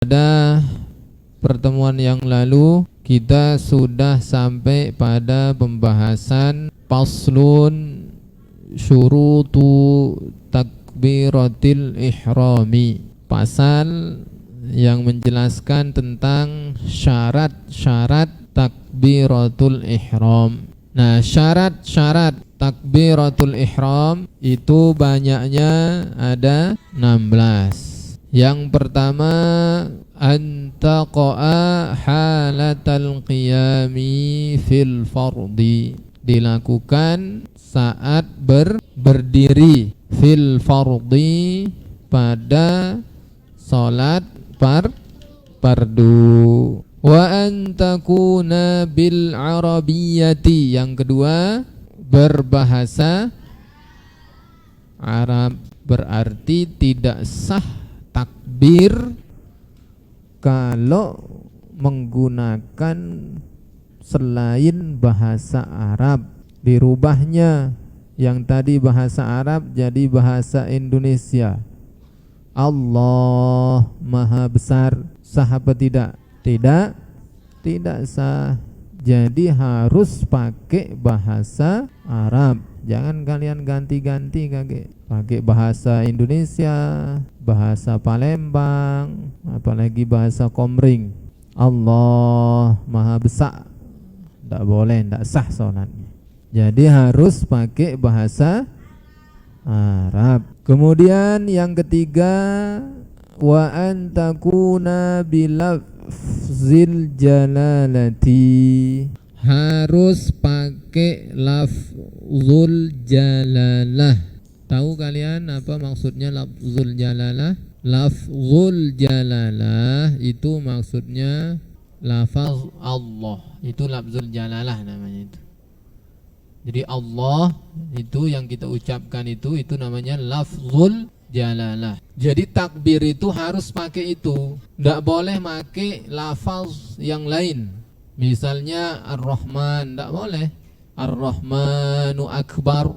Pada pertemuan yang lalu kita sudah sampai pada pembahasan faslun syurutu takbiratil ihrami, pasal yang menjelaskan tentang syarat-syarat takbiratul ihram. Nah, syarat-syarat takbiratul ihram itu banyaknya ada 16. Yang pertama, antaqa'a halatal qiyami fil fardi, dilakukan saat berdiri fil fardi pada salat fardu. Wa antakuna bil arabiyyati, yang kedua berbahasa Arab, berarti tidak sah takbir kalau menggunakan selain bahasa Arab. Dirubahnya, yang tadi bahasa Arab jadi bahasa Indonesia. Allah Maha Besar, sah apa tidak? Tidak sah. Jadi harus pakai bahasa Arab. Jangan kalian ganti-ganti pakai bahasa Indonesia, bahasa Palembang, apalagi bahasa Komering. Allah Maha Besar, tidak boleh, tidak sah sholatnya. Jadi harus pakai bahasa Arab. Kemudian yang ketiga, wa antakuna bilafzil jalalati, harus pakai lafzul jalalah. Tahu kalian apa maksudnya lafzul jalalah? Lafzul jalalah itu maksudnya lafaz Allah, itu lafzul jalalah namanya itu. Jadi Allah itu yang kita ucapkan itu namanya lafzul jalalah. Jadi takbir itu harus pakai itu, tidak boleh pakai lafaz yang lain. Misalnya Ar-Rahman, tidak boleh. Ar-Rahmanu Akbar,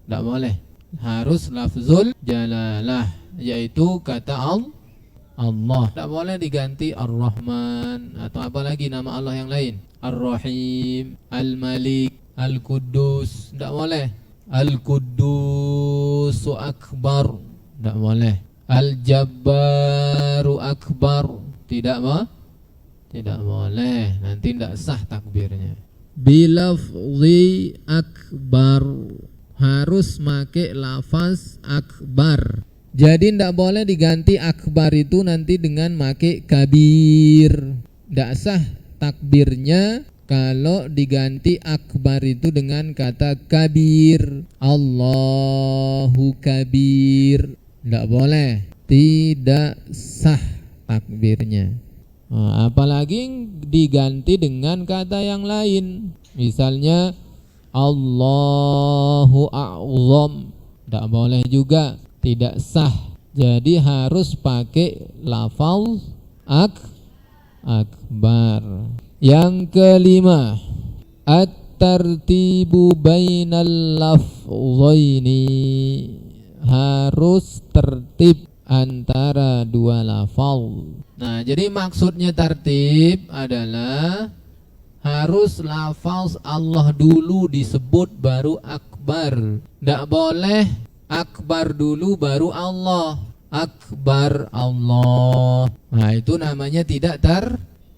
tidak boleh. Harus lafzul jalalah, yaitu kata Allah. Tidak boleh diganti Ar-Rahman atau apalagi nama Allah yang lain. Ar-Rahim, Al-Malik, Al-Quddus, tidak boleh. Al-Quddusu Akbar, tidak boleh. Al-Jabbaru Akbar, tidak boleh, nanti tidak sah takbirnya. Bilafzi akbar, harus make lafaz akbar. Jadi tidak boleh diganti akbar itu nanti dengan make kabir. Tidak sah takbirnya kalau diganti akbar itu dengan kata kabir. Allahu kabir, tidak boleh, tidak sah takbirnya. Apalagi diganti dengan kata yang lain, misalnya Allahu a'zam, tidak boleh juga, tidak sah. Jadi harus pakai lafaz akbar. Yang kelima, at-tartibu bainal lafzaini, harus tertib antara dua lafaz. Nah, jadi maksudnya tertib adalah harus lafaz Allah dulu disebut baru akbar. Tidak boleh akbar dulu baru Allah. Akbar Allah. Nah, itu namanya tidak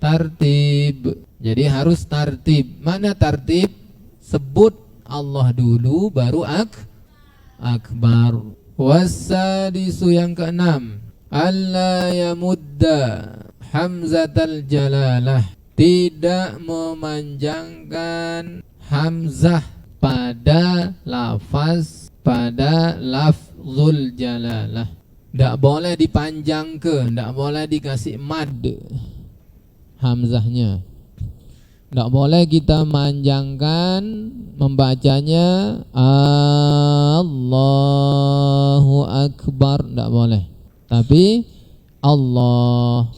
tertib. Jadi harus tertib. Mana tertib? Sebut Allah dulu baru akbar. Wasadisu, yang keenam, alla yamudda hamzatal jalalah, tidak memanjangkan hamzah pada lafzul jalalah. Tidak boleh dipanjangkan, tidak boleh dikasih mad hamzahnya. Tidak boleh kita manjangkan membacanya Allahu Akbar, tidak boleh. Tapi Allah,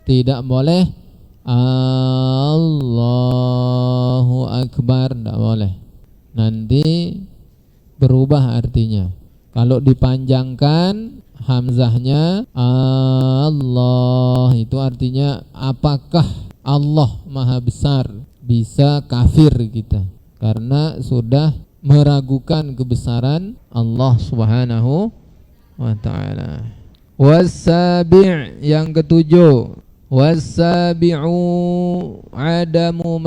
tidak boleh Allahu Akbar, tidak boleh. Nanti berubah artinya. Kalau dipanjangkan hamzahnya Allah, itu artinya apakah Allah maha besar? Bisa kafir kita karena sudah meragukan kebesaran Allah Subhanahu wa ta'ala. Was-sabi', yang ketujuh, was-sabi'u adamu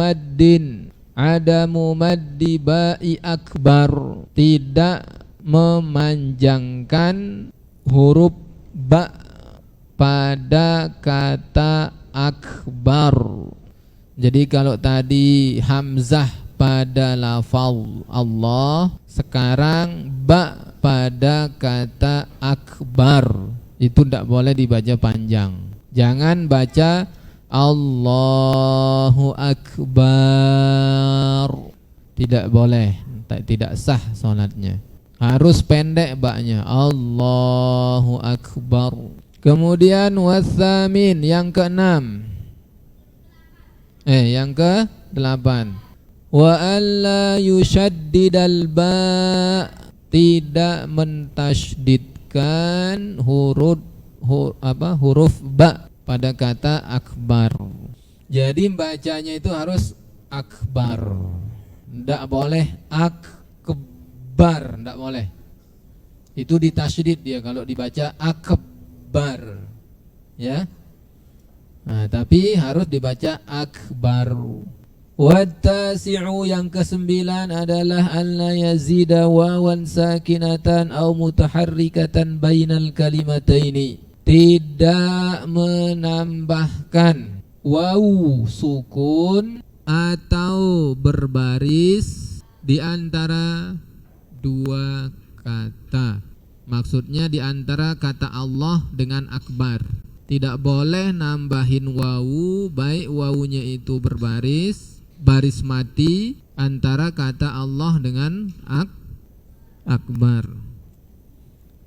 maddi ba'i akbar, tidak memanjangkan huruf ba pada kata akbar. Jadi kalau tadi hamzah pada lafal Allah, sekarang ba pada kata akbar, itu tidak boleh dibaca panjang. Jangan baca Allahu Akbar, tidak boleh, tidak sah sholatnya. Harus pendek baknya, Allahu Akbar. Kemudian wasamin, yang keenam, yang ke-8, wa alla yushaddidal ba, tidak mentasydidkan huruf ba pada kata akbar. Jadi bacanya itu harus akbar, tidak boleh akbar, tidak boleh. Itu ditasydid dia kalau dibaca akbar, ya. Nah, tapi harus dibaca akbar. Wattasi'u, yang ke-9 adalah alla yazida wawan sakinatan au mutaharrikatan bainal kalimataini, tidak menambahkan waw sukun atau berbaris di antara dua kata. Maksudnya di antara kata Allah dengan akbar. Tidak boleh nambahin wawu, baik wawunya itu berbaris, baris mati antara kata Allah dengan akbar.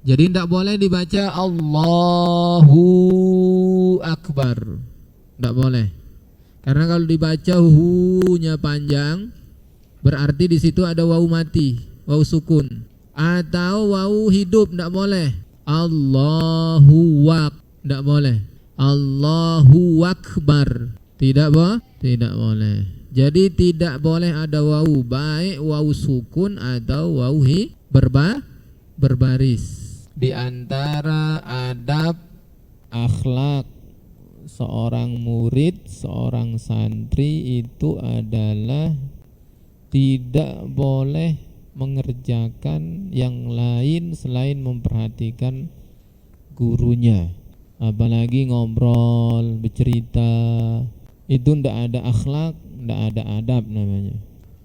Jadi tidak boleh dibaca Allahu Akbar, tidak boleh. Karena kalau dibaca hu-nya panjang, berarti di situ ada wawu mati, wawu sukun. Atau wawu hidup, tidak boleh. Allahu Akbar, tidak boleh. Allahu Akbar, tidak boleh. Jadi tidak boleh ada wawu, baik wawu sukun atau wawu berbaris. Di antara adab akhlak seorang murid, seorang santri itu adalah tidak boleh mengerjakan yang lain selain memperhatikan gurunya. Apalagi ngobrol, bercerita, itu tidak ada akhlak, tidak ada adab namanya.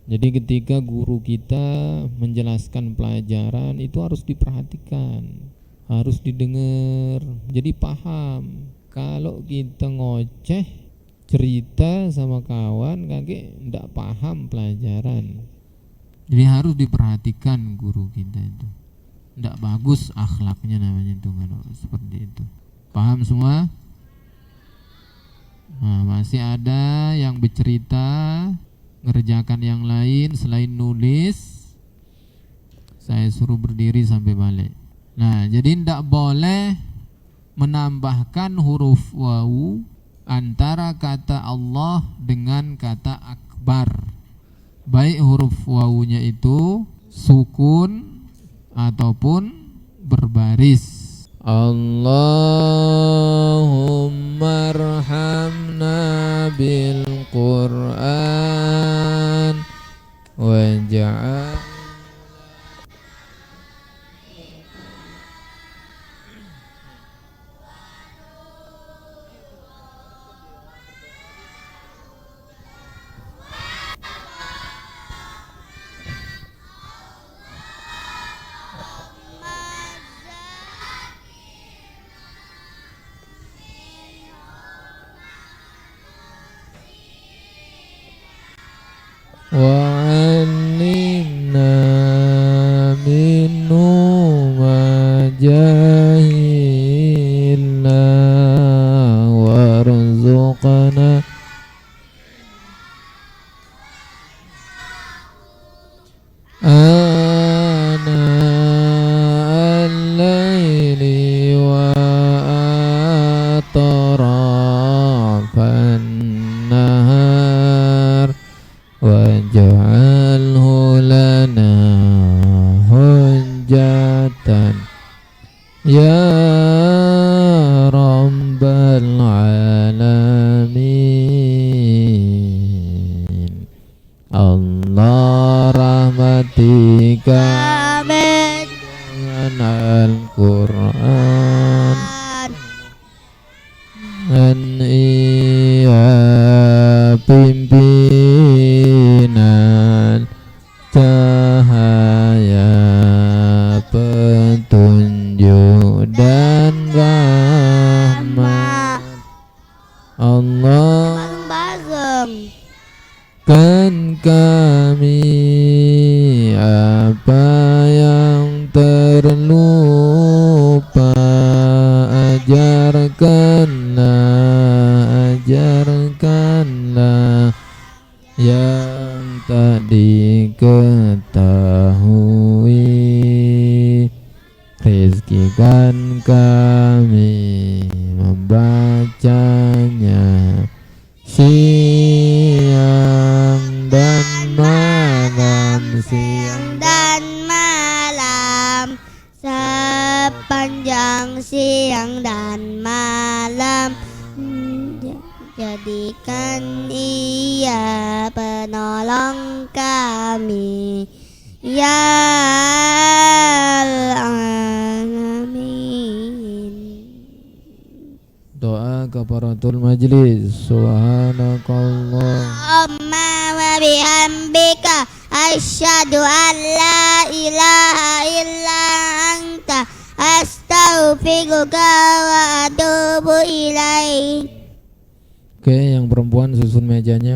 Jadi ketika guru kita menjelaskan pelajaran itu harus diperhatikan, harus didengar, jadi paham. Kalau kita ngoceh cerita sama kawan, kakek tidak paham pelajaran. Jadi harus diperhatikan guru kita itu. Tidak bagus akhlaknya namanya itu kalau seperti itu. Paham semua? Nah, masih ada yang bercerita, ngerjakan yang lain selain nulis, saya suruh berdiri sampai balik. Nah, jadi tidak boleh menambahkan huruf wawu antara kata Allah dengan kata akbar, baik huruf wawunya itu sukun ataupun berbaris. Allahumma arhamna bil Qur'an waj'al rahmat Allah. bareng-bareng. Kan kami apa yang terlupa, ajarkanlah yang tak diketahui. Rizkikan kami membacanya siang dan malam, Siang dan malam, sepanjang siang dan malam, jadikan ia penolong kami, ya alamin. Doa kafaratul majlis. Subhanakallah Allahumma wa bihamdika asyhadu an la ilaha illa anta astaghfiruka wa atubu ilaik. Oke, yang perempuan susun mejanya.